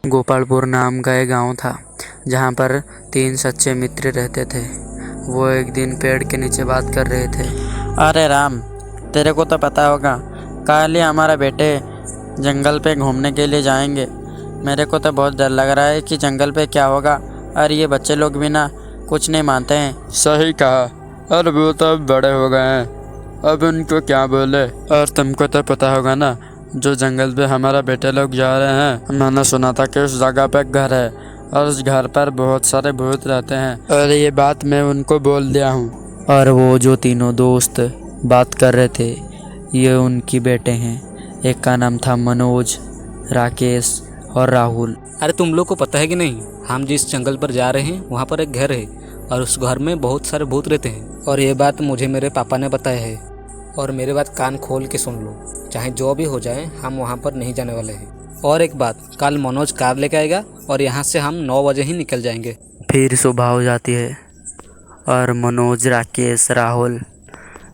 गोपालपुर नाम का एक गांव था जहां पर 3 सच्चे मित्र रहते थे। वो एक दिन पेड़ के नीचे बात कर रहे थे। अरे राम, तेरे को तो पता होगा, कल ही हमारे बेटे जंगल पे घूमने के लिए जाएंगे। मेरे को तो बहुत डर लग रहा है कि जंगल पे क्या होगा। और ये बच्चे लोग भी ना कुछ नहीं मानते हैं। सही कहा। और वो तो अब बड़े हो गए हैं, अब उनको क्या बोले। और तुमको तो पता होगा ना, जो जंगल पे हमारा बेटे लोग जा रहे हैं, मैंने सुना था कि उस जगह पे एक घर है और उस घर पर बहुत सारे भूत रहते हैं। और ये बात मैं उनको बोल दिया हूँ। और वो जो तीनों दोस्त बात कर रहे थे, ये उनके बेटे हैं। एक का नाम था मनोज, राकेश और राहुल। अरे तुम लोग को पता है कि नहीं, हम जिस जंगल पर जा रहे हैं वहाँ पर एक घर है और उस घर में बहुत सारे भूत रहते हैं। और ये बात मुझे मेरे पापा ने बताया है। और मेरे बात कान खोल के सुन लो, चाहे जो भी हो जाए हम वहाँ पर नहीं जाने वाले हैं। और एक बात, कल मनोज कार लेके आएगा और यहाँ से हम 9 बजे ही निकल जाएंगे। फिर सुबह हो जाती है और मनोज, राकेश, राहुल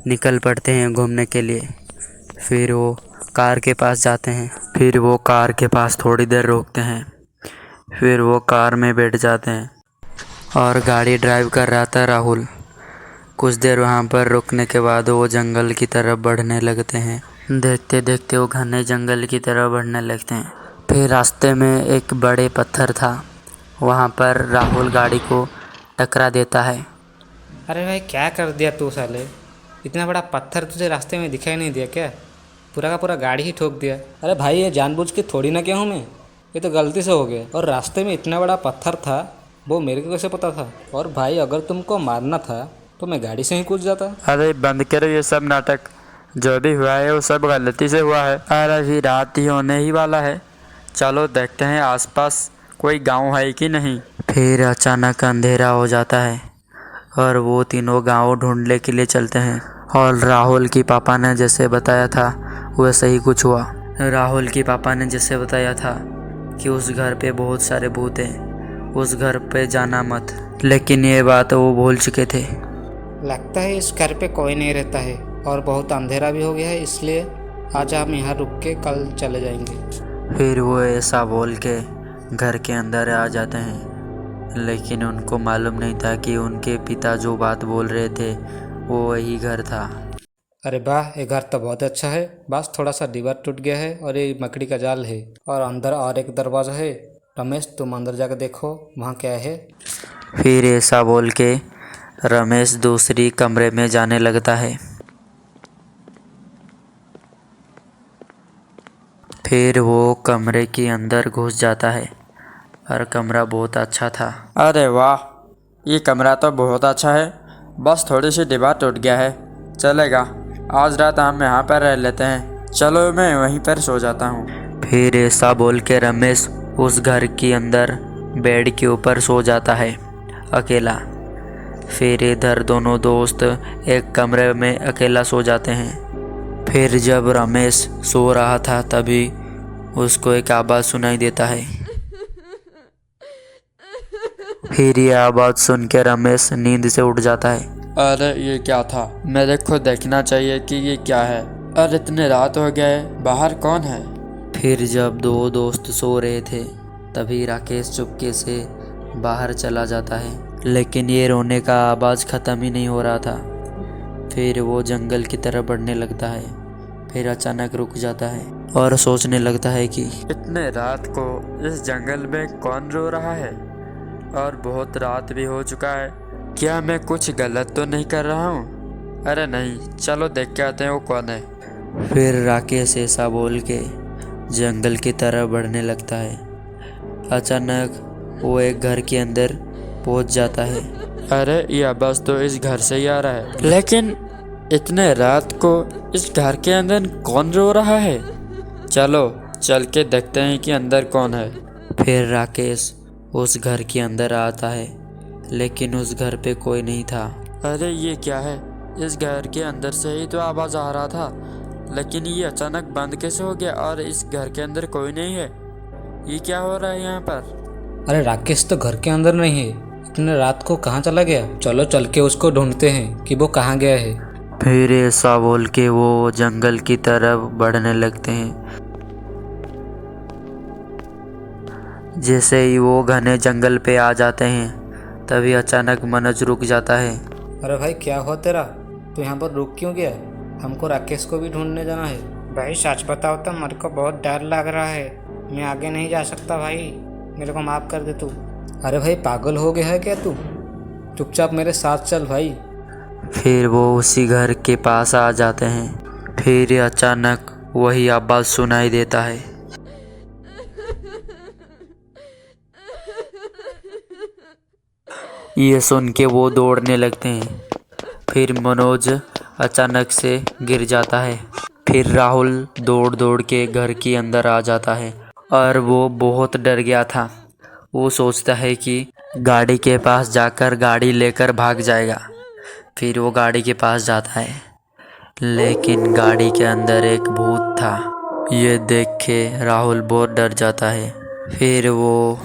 निकल पड़ते हैं घूमने के लिए। फिर वो कार के पास जाते हैं। फिर वो कार के पास थोड़ी देर रोकते हैं। फिर वो कार में बैठ जाते हैं और गाड़ी ड्राइव कर रहा था राहुल। कुछ देर वहाँ पर रुकने के बाद वो जंगल की तरफ बढ़ने लगते हैं। देखते देखते वो घने जंगल की तरफ बढ़ने लगते हैं। फिर रास्ते में एक बड़े पत्थर था। वहाँ पर राहुल गाड़ी को टकरा देता है। अरे भाई, क्या कर दिया तू साले? इतना बड़ा पत्थर तुझे रास्ते में दिखाई नहीं दिया क्या? पूरा का पूरा गाड़ी ही ठोक दिया। अरे भाई, ये जानबूझ के थोड़ी ना किया हूँ मैं, ये तो गलती से हो गया। और रास्ते में इतना बड़ा पत्थर था, वो मेरे को कैसे पता था? और भाई, अगर तुमको मारना था तो मैं गाड़ी से ही कूद जाता। अरे बंद करो ये सब नाटक। जो भी हुआ है वो सब गलती से हुआ है। और अभी रात ही होने ही वाला है। चलो देखते हैं आसपास कोई गांव है कि नहीं। फिर अचानक अंधेरा हो जाता है और वो तीनों गांव ढूंढने के लिए चलते हैं। और राहुल के पापा ने जैसे बताया था वैसे ही कुछ हुआ। राहुल के पापा ने जैसे बताया था कि उस घर पे बहुत सारे भूत हैं, उस घर पे जाना मत। लेकिन ये बात वो भूल चुके थे। लगता है इस घर पे कोई नहीं रहता है और बहुत अंधेरा भी हो गया है, इसलिए आज हम यहाँ रुक के कल चले जाएंगे। फिर वो ऐसा बोल के घर के अंदर आ जाते हैं। लेकिन उनको मालूम नहीं था कि उनके पिता जो बात बोल रहे थे वो वही घर था। अरे वाह, ये घर तो बहुत अच्छा है। बस थोड़ा सा दीवार टूट गया है और ये मकड़ी का जाल है और अंदर और एक दरवाजा है। रमेश, तुम अंदर जाकर देखो वहाँ क्या है। फिर ऐसा बोल के रमेश दूसरी कमरे में जाने लगता है। फिर वो कमरे के अंदर घुस जाता है और कमरा बहुत अच्छा था। अरे वाह, ये कमरा तो बहुत अच्छा है। बस थोड़ी सी दीवार टूट गया है, चलेगा। आज रात हम यहाँ पर रह लेते हैं। चलो मैं वहीं पर सो जाता हूँ। फिर ऐसा बोल के रमेश उस घर के अंदर बेड के ऊपर सो जाता है अकेला। फिर इधर दोनों दोस्त एक कमरे में अकेला सो जाते हैं। फिर जब रमेश सो रहा था तभी उसको एक आवाज़ सुनाई देता है। फिर ये आवाज़ सुन के रमेश नींद से उठ जाता है। अरे ये क्या था? मेरे को देखना चाहिए कि ये क्या है। और इतने रात हो गए, बाहर कौन है? फिर जब दो दोस्त सो रहे थे तभी राकेश चुपके से बाहर चला जाता है। लेकिन ये रोने का आवाज़ ख़त्म ही नहीं हो रहा था। फिर वो जंगल की तरफ बढ़ने लगता है। फिर अचानक रुक जाता है और सोचने लगता है कि इतने रात को इस जंगल में कौन रो रहा है? और बहुत रात भी हो चुका है। क्या मैं कुछ गलत तो नहीं कर रहा हूँ? अरे नहीं, चलो देख के आते हैं वो कौन है। फिर राकेश ऐसा बोल के जंगल की तरफ बढ़ने लगता है। अचानक वो एक घर के अंदर पहुंच जाता है। अरे ये आवाज़ तो इस घर से ही आ रहा है, लेकिन इतने रात को इस घर के अंदर कौन रो रहा है? चलो चल के देखते हैं कि अंदर कौन है। फिर राकेश उस घर के अंदर आता है, लेकिन उस घर पे कोई नहीं था। अरे ये क्या है? इस घर के अंदर से ही तो आवाज़ आ रहा था, लेकिन ये अचानक बंद कैसे हो गया? और इस घर के अंदर कोई नहीं है। ये क्या हो रहा है यहाँ पर? अरे राकेश तो घर के अंदर नहीं है, इतने रात को कहाँ चला गया? चलो चल के उसको ढूंढते हैं कि वो कहाँ गया है। फिर ऐसा बोल के वो जंगल की तरफ बढ़ने लगते हैं। जैसे ही वो घने जंगल पे आ जाते हैं तभी अचानक मनोज रुक जाता है। अरे भाई क्या हुआ तेरा? तू यहाँ पर रुक क्यों गया? हमको राकेश को भी ढूंढने जाना है। भाई सच बताओ तो मेरे को बहुत डर लग रहा है, मैं आगे नहीं जा सकता भाई, मेरे को माफ़ कर दे तू। अरे भाई पागल हो गया है क्या तू? चुपचाप मेरे साथ चल भाई। फिर वो उसी घर के पास आ जाते हैं। फिर अचानक वही आवाज़ सुनाई देता है। ये सुन के वो दौड़ने लगते हैं। फिर मनोज अचानक से गिर जाता है। फिर राहुल दौड़ दौड़ के घर के अंदर आ जाता है और वो बहुत डर गया था। वो सोचता है कि गाड़ी के पास जाकर गाड़ी लेकर भाग जाएगा। फिर वो गाड़ी के पास जाता है, लेकिन गाड़ी के अंदर एक भूत था। ये देख के राहुल बहुत डर जाता है। फिर वो